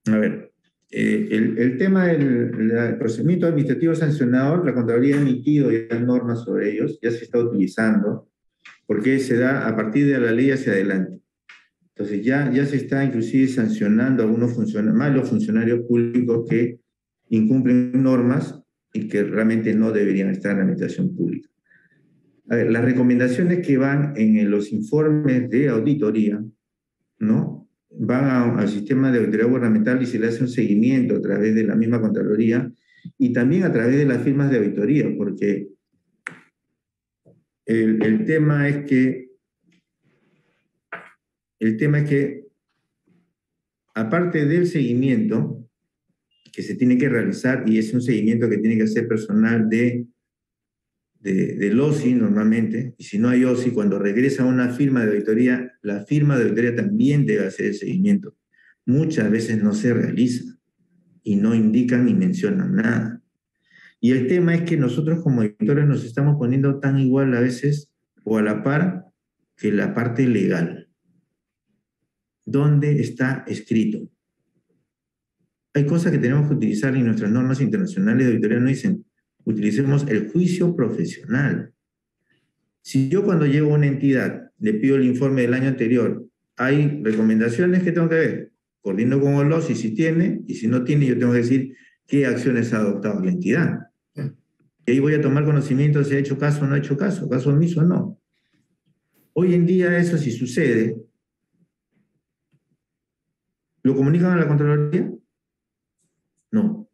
A ver, el tema del procedimiento administrativo sancionador, la Contraloría ha emitido ya normas sobre ellos, ya se está utilizando, porque se da a partir de la ley hacia adelante. Entonces ya se está inclusive sancionando a algunos malos funcionarios públicos que incumplen normas y que realmente no deberían estar en la administración pública. A ver, las recomendaciones que van en los informes de auditoría, ¿no? Van al sistema de auditoría gubernamental y se le hace un seguimiento a través de la misma Contraloría y también a través de las firmas de auditoría, porque el tema es que aparte del seguimiento que se tiene que realizar, y es un seguimiento que tiene que hacer personal del OSI normalmente, y si no hay OSI, cuando regresa una firma de auditoría, la firma de auditoría también debe hacer el seguimiento. Muchas veces no se realiza y no indican ni mencionan nada. Y el tema es que nosotros como auditores nos estamos poniendo tan igual a veces o a la par que la parte legal. ¿Dónde está escrito? Hay cosas que tenemos que utilizar y nuestras normas internacionales de auditoría nos dicen, utilicemos el juicio profesional. Si yo cuando llego a una entidad le pido el informe del año anterior, hay recomendaciones que tengo que ver, coordino con el OSI si tiene, y si no tiene yo tengo que decir qué acciones ha adoptado la entidad. Y ahí voy a tomar conocimiento si ha hecho caso o no ha hecho caso omiso o no. Hoy en día eso sí sucede. ¿Lo comunican a la Contraloría? No.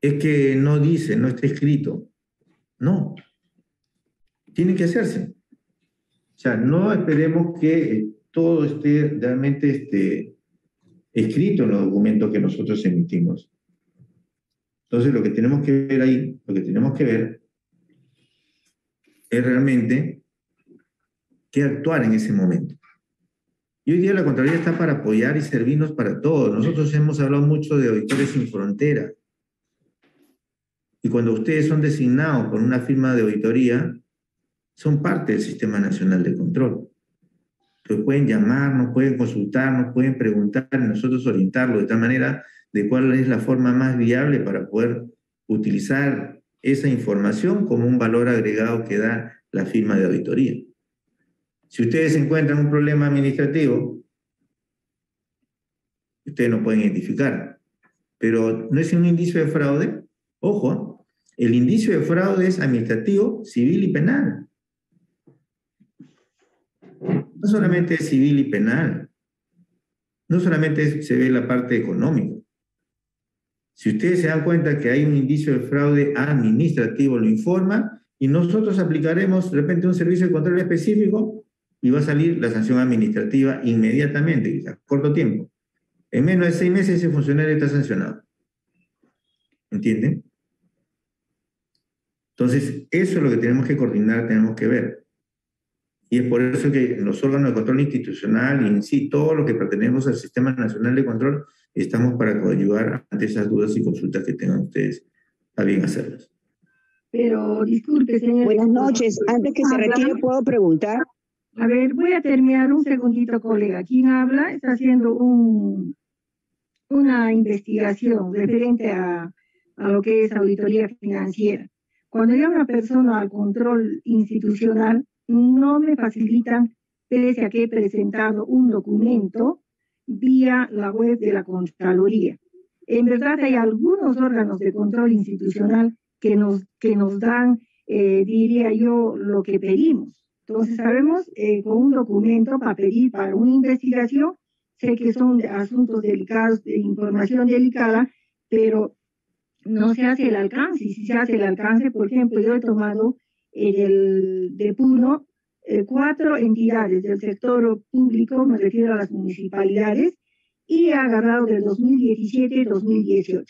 Es que no dice, no está escrito. No. Tiene que hacerse. O sea, no esperemos que todo esté realmente escrito en los documentos que nosotros emitimos. Entonces, lo que tenemos que ver ahí, lo que tenemos que ver es realmente qué actuar en ese momento. Y hoy día la Contraloría está para apoyar y servirnos para todos. Nosotros hemos hablado mucho de Auditores Sin Frontera. Y cuando ustedes son designados por una firma de auditoría, son parte del Sistema Nacional de Control. Entonces pueden llamarnos, pueden consultarnos, pueden preguntar y nosotros orientarlos de tal manera de cuál es la forma más viable para poder utilizar esa información como un valor agregado que da la firma de auditoría. Si ustedes encuentran un problema administrativo, ustedes no pueden identificar, pero ¿no es un indicio de fraude? Ojo, el indicio de fraude es administrativo, civil y penal. No solamente es civil y penal, no solamente se ve la parte económica. Si ustedes se dan cuenta que hay un indicio de fraude administrativo, lo informa y nosotros aplicaremos de repente un servicio de control específico y va a salir la sanción administrativa inmediatamente, a corto tiempo. En menos de 6 meses ese funcionario está sancionado. ¿Entienden? Entonces, eso es lo que tenemos que coordinar, tenemos que ver. Y es por eso que los órganos de control institucional y en sí, todo lo que pertenecemos al Sistema Nacional de Control, estamos para coadyuvar ante esas dudas y consultas que tengan ustedes a bien hacerlas. Pero, disculpe, señor. Buenas noches. Antes que se retire, ¿puedo preguntar? A ver, voy a terminar un segundito, colega. Quien habla está haciendo una investigación referente a lo que es auditoría financiera. Cuando llega una persona al control institucional, no me facilitan, pese a que he presentado un documento vía la web de la Contraloría. En verdad hay algunos órganos de control institucional que nos dan, diría yo, lo que pedimos. Entonces sabemos, con un documento para pedir para una investigación, sé que son asuntos delicados, de información delicada, pero no se hace el alcance. Y si se hace el alcance, por ejemplo, yo he tomado de Puno 4 entidades del sector público, me refiero a las municipalidades, y he agarrado del 2017-2018.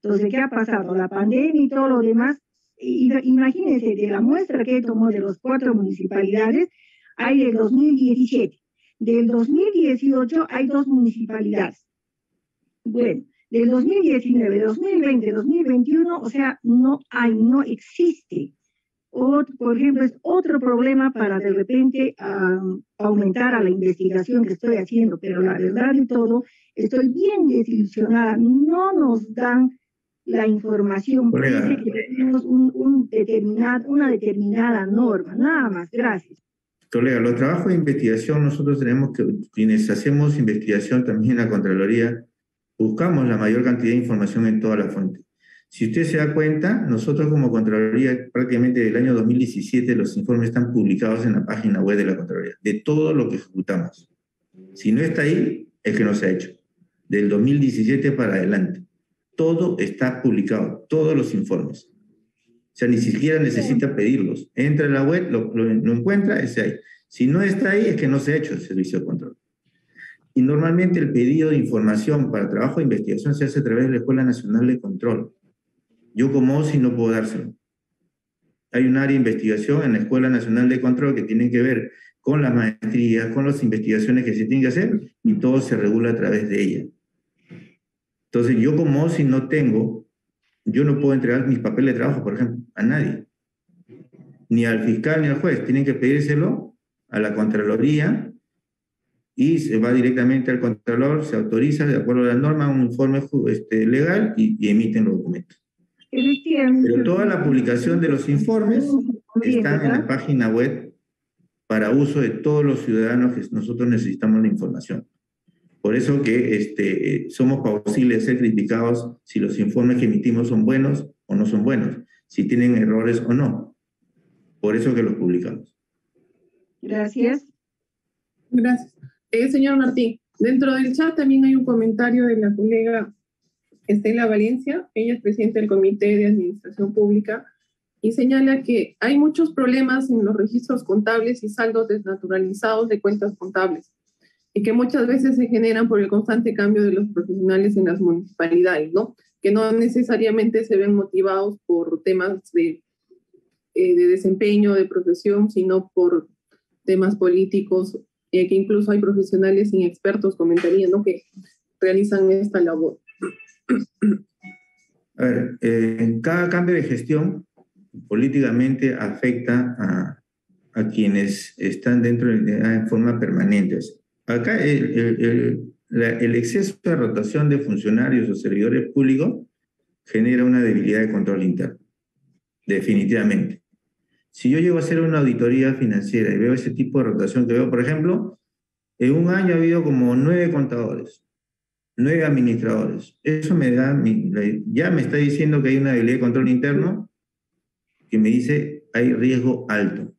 Entonces, ¿qué ha pasado? La pandemia y todo lo demás. Imagínense, de la muestra que he tomado de las 4 municipalidades, hay del 2017. Del 2018 hay 2 municipalidades. Bueno, del 2019, 2020, 2021, o sea, no hay, no existe. O, por ejemplo, es otro problema para de repente aumentar a la investigación que estoy haciendo, pero la verdad de todo, estoy bien desilusionada. No nos dan la información, parece que tenemos una determinada norma, nada más. Gracias. Colega, los trabajos de investigación, nosotros tenemos que, quienes hacemos investigación también en la Contraloría, buscamos la mayor cantidad de información en toda la fuente. Si usted se da cuenta, nosotros como Contraloría, prácticamente del año 2017, los informes están publicados en la página web de la Contraloría, de todo lo que ejecutamos. Si no está ahí, es que no se ha hecho. Del 2017 para adelante. Todo está publicado, todos los informes. O sea, ni siquiera necesita pedirlos. Entra en la web, lo encuentra, ese ahí. Si no está ahí, es que no se ha hecho el servicio de control. Y normalmente el pedido de información para trabajo de investigación se hace a través de la Escuela Nacional de Control. Yo como OSI no puedo dárselo. Hay un área de investigación en la Escuela Nacional de Control que tiene que ver con las maestrías, con las investigaciones que se tienen que hacer, y todo se regula a través de ella. Entonces, yo como OSI yo no puedo entregar mis papeles de trabajo, por ejemplo, a nadie. Ni al fiscal ni al juez. Tienen que pedírselo a la Contraloría y se va directamente al Contralor, se autoriza de acuerdo a la norma un informe legal y emiten los documentos. Pero toda la publicación de los informes está en la página web para uso de todos los ciudadanos que nosotros necesitamos la información. Por eso que somos posibles de ser criticados si los informes que emitimos son buenos o no son buenos, si tienen errores o no. Por eso que los publicamos. Gracias. Gracias. Señor Martín, dentro del chat también hay un comentario de la colega Estela Valencia. Ella es presidenta del Comité de Administración Pública y señala que hay muchos problemas en los registros contables y saldos desnaturalizados de cuentas contables, y que muchas veces se generan por el constante cambio de los profesionales en las municipalidades, ¿no? Que no necesariamente se ven motivados por temas de desempeño, de profesión, sino por temas políticos, que incluso hay profesionales inexpertos, comentarían, ¿no?, que realizan esta labor. A ver, cada cambio de gestión políticamente afecta a quienes están dentro en forma permanente. Acá el exceso de rotación de funcionarios o servidores públicos genera una debilidad de control interno, definitivamente. Si yo llego a hacer una auditoría financiera y veo ese tipo de rotación que veo, por ejemplo, en un año ha habido como 9 contadores, 9 administradores. Eso ya me está diciendo que hay una debilidad de control interno que me dice hay riesgo alto.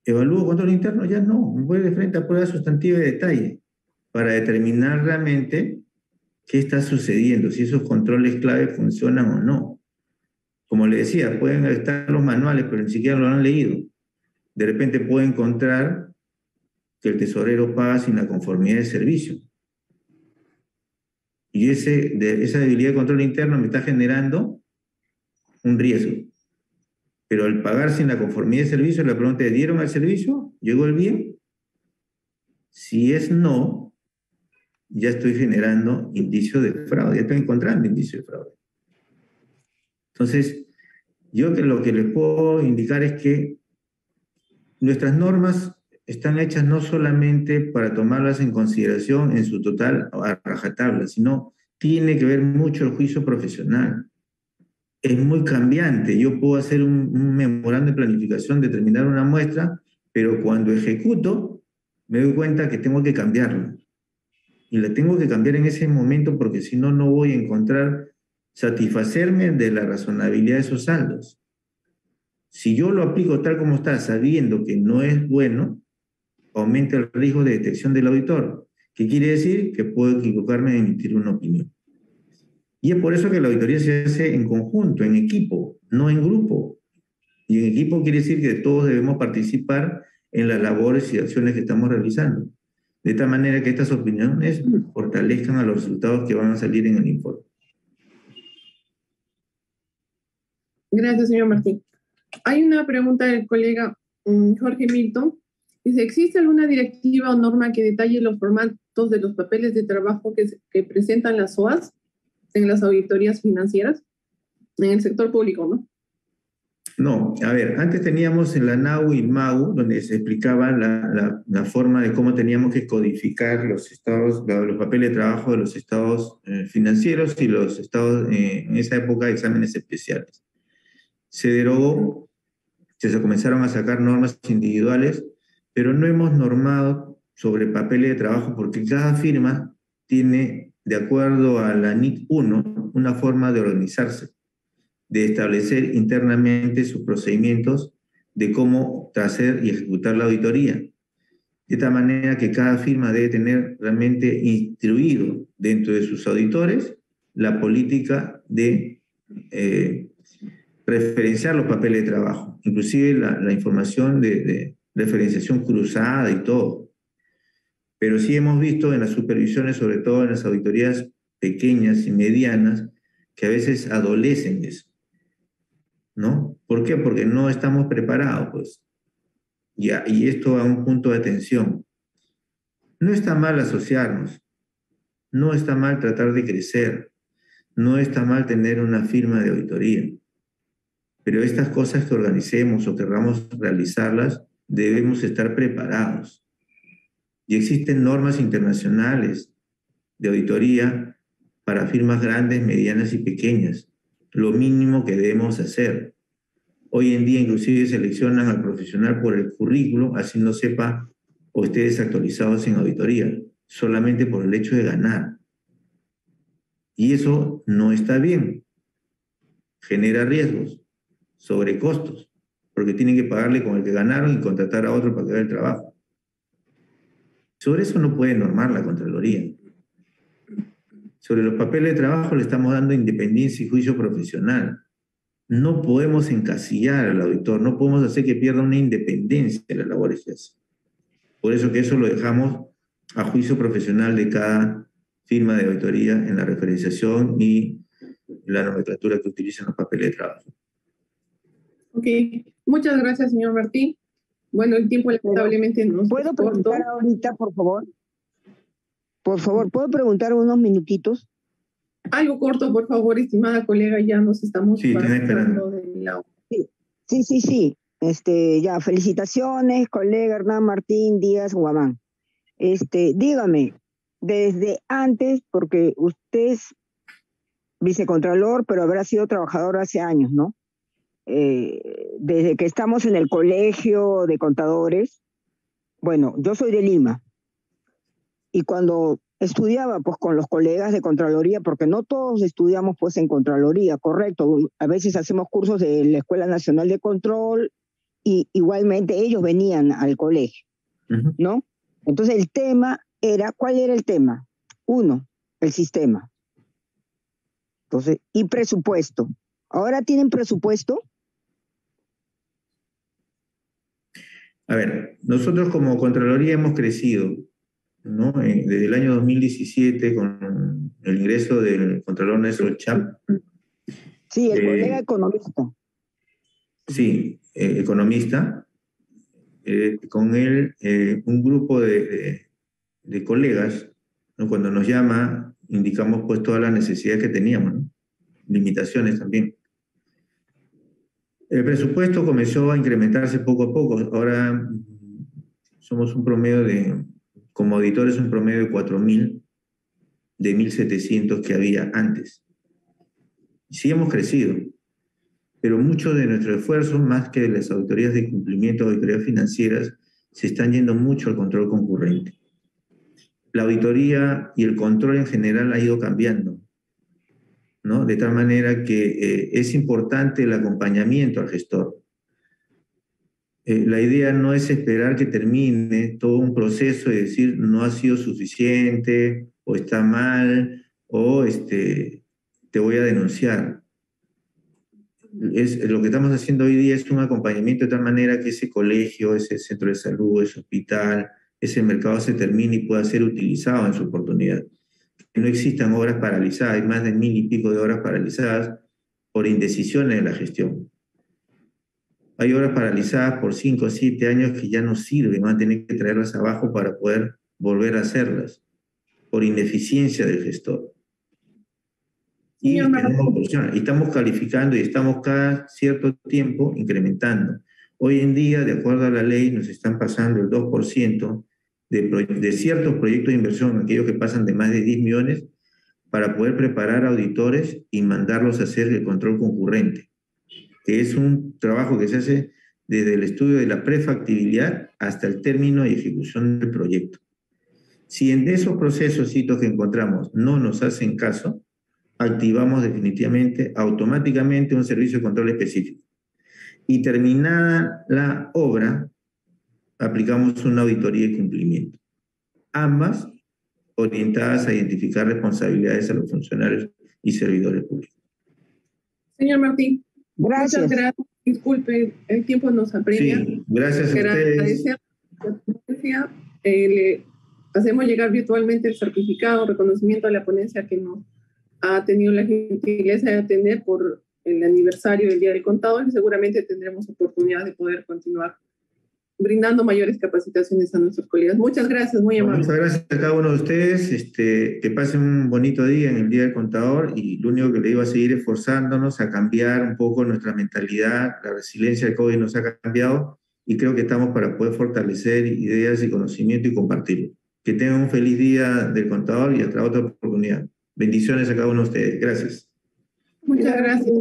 ¿Evalúo control interno? Ya no. Me voy de frente a prueba sustantiva de detalle para determinar realmente qué está sucediendo, si esos controles clave funcionan o no. Como le decía, pueden estar los manuales, pero ni siquiera lo han leído. De repente puedo encontrar que el tesorero paga sin la conformidad de servicio. Y esa debilidad de control interno me está generando un riesgo. Pero al pagar sin la conformidad de servicio, la pregunta es, ¿dieron el servicio? ¿Llegó el bien? Si es no, ya estoy generando indicios de fraude, ya estoy encontrando indicios de fraude. Entonces, yo lo que les puedo indicar es que nuestras normas están hechas no solamente para tomarlas en consideración en su total a rajatabla, sino tiene que ver mucho el juicio profesional. Es muy cambiante. Yo puedo hacer un memorando de planificación, determinar una muestra, pero cuando ejecuto me doy cuenta que tengo que cambiarlo. y la tengo que cambiar en ese momento porque si no, no voy a encontrar satisfacerme de la razonabilidad de esos saldos. Si yo lo aplico tal como está, sabiendo que no es bueno, aumenta el riesgo de detección del auditor. ¿Qué quiere decir? Que puedo equivocarme en emitir una opinión. Y es por eso que la auditoría se hace en conjunto, en equipo, no en grupo. Y en equipo quiere decir que todos debemos participar en las labores y acciones que estamos realizando. De tal manera que estas opiniones fortalezcan a los resultados que van a salir en el informe. Gracias, señor Martín. Hay una pregunta del colega Jorge Milton. Dice, ¿existe alguna directiva o norma que detalle los formatos de los papeles de trabajo que presentan las SOAS en las auditorías financieras? En el sector público, ¿no? No, a ver, antes teníamos en la NAU y MAU, donde se explicaba la forma de cómo teníamos que codificar los estados, los papeles de trabajo de los estados financieros y los estados, en esa época, exámenes especiales. Se derogó, se comenzaron a sacar normas individuales, pero no hemos normado sobre papeles de trabajo porque cada firma tiene, de acuerdo a la NIC 1, una forma de organizarse, de establecer internamente sus procedimientos de cómo hacer y ejecutar la auditoría. De tal manera que cada firma debe tener realmente instruido dentro de sus auditores la política de referenciar los papeles de trabajo, inclusive la información de referenciación cruzada y todo. Pero sí hemos visto en las supervisiones, sobre todo en las auditorías pequeñas y medianas, que a veces adolecen de eso, ¿no? ¿Por qué? Porque no estamos preparados, pues. Ya, y esto a un punto de atención. No está mal asociarnos, no está mal tratar de crecer, no está mal tener una firma de auditoría, pero estas cosas que organicemos o querramos realizarlas, debemos estar preparados. Y existen normas internacionales de auditoría para firmas grandes, medianas y pequeñas. Lo mínimo que debemos hacer. Hoy en día inclusive seleccionan al profesional por el currículo, así no sepa o esté desactualizados en auditoría, solamente por el hecho de ganar. Y eso no está bien. Genera riesgos, sobrecostos, porque tienen que pagarle con el que ganaron y contratar a otro para que haga el trabajo. Sobre eso no puede normar la Contraloría. Sobre los papeles de trabajo le estamos dando independencia y juicio profesional. No podemos encasillar al auditor, no podemos hacer que pierda una independencia de las labores que hace. Por eso que eso lo dejamos a juicio profesional de cada firma de auditoría en la referenciación y la nomenclatura que utilizan los papeles de trabajo. Ok, muchas gracias, señor Martín. Bueno, el tiempo lamentablemente nos ¿Puedo preguntar ahorita, por favor? Por favor, ¿puedo preguntar unos minutitos? Algo corto, por favor, estimada colega, ya nos estamos esperando. de la... Sí. Ya, felicitaciones, colega Hernán Martín Díaz Guamán. Dígame, desde antes, porque usted es vicecontralor, pero habrá sido trabajador hace años, ¿no? Desde que estamos en el colegio de contadores, bueno, yo soy de Lima, y cuando estudiaba pues con los colegas de Contraloría, porque no todos estudiamos pues en Contraloría, correcto, a veces hacemos cursos de la Escuela Nacional de Control, y igualmente ellos venían al colegio, ¿no? Entonces el tema era, ¿cuál era el tema? Uno, el sistema. Entonces, y presupuesto. ¿Ahora tienen presupuesto? A ver, nosotros como Contraloría hemos crecido, ¿no? Desde el año 2017 con el ingreso del Contralor Néstor Chap. Sí, el colega economista. Sí, economista. Con él, un grupo de colegas, ¿no? Cuando nos llama, indicamos pues todas las necesidades que teníamos, ¿no? Limitaciones también. El presupuesto comenzó a incrementarse poco a poco. Ahora somos un promedio como auditores, un promedio de 4.000, de 1.700 que había antes. Sí hemos crecido, pero mucho de nuestro esfuerzo, más que de las auditorías de cumplimiento, auditorías financieras, se están yendo mucho al control concurrente. la auditoría y el control en general ha ido cambiando, ¿no? De tal manera que es importante el acompañamiento al gestor. La idea no es esperar que termine todo un proceso y decir no ha sido suficiente, o está mal, o te voy a denunciar. Lo que estamos haciendo hoy día es un acompañamiento de tal manera que ese colegio, ese centro de salud, ese hospital, ese mercado se termine y pueda ser utilizado en su oportunidad. Que no existan obras paralizadas, hay más de 1000 y pico de obras paralizadas por indecisiones de la gestión. Hay obras paralizadas por 5 o 7 años que ya no sirven, van a tener que traerlas abajo para poder volver a hacerlas, por ineficiencia del gestor. Y estamos calificando y estamos cada cierto tiempo incrementando. Hoy en día, de acuerdo a la ley, nos están pasando el 2% de ciertos proyectos de inversión, aquellos que pasan de más de 10 millones, para poder preparar auditores y mandarlos a hacer el control concurrente, que es un trabajo que se hace desde el estudio de la prefactibilidad hasta el término y ejecución del proyecto. Si en esos procesos que encontramos no nos hacen caso, activamos definitivamente, automáticamente un servicio de control específico. Y terminada la obra, aplicamos una auditoría de cumplimiento. Ambas orientadas a identificar responsabilidades a los funcionarios y servidores públicos. Señor Martín, Gracias. muchas gracias. Disculpe, el tiempo nos apremia. Sí, gracias a ustedes. Le hacemos llegar virtualmente el certificado, reconocimiento a la ponencia que nos ha tenido la gentileza de atender por el aniversario del Día del Contador, y seguramente tendremos oportunidad de poder continuar brindando mayores capacitaciones a nuestros colegas. Muchas gracias, muy amable. Muchas gracias a cada uno de ustedes, que pasen un bonito día en el Día del Contador, y lo único que le digo es seguir esforzándonos a cambiar un poco nuestra mentalidad. La resiliencia del COVID nos ha cambiado y creo que estamos para poder fortalecer ideas y conocimiento y compartirlo. Que tengan un feliz Día del Contador y hasta otra oportunidad. Bendiciones a cada uno de ustedes. Gracias. Muchas gracias.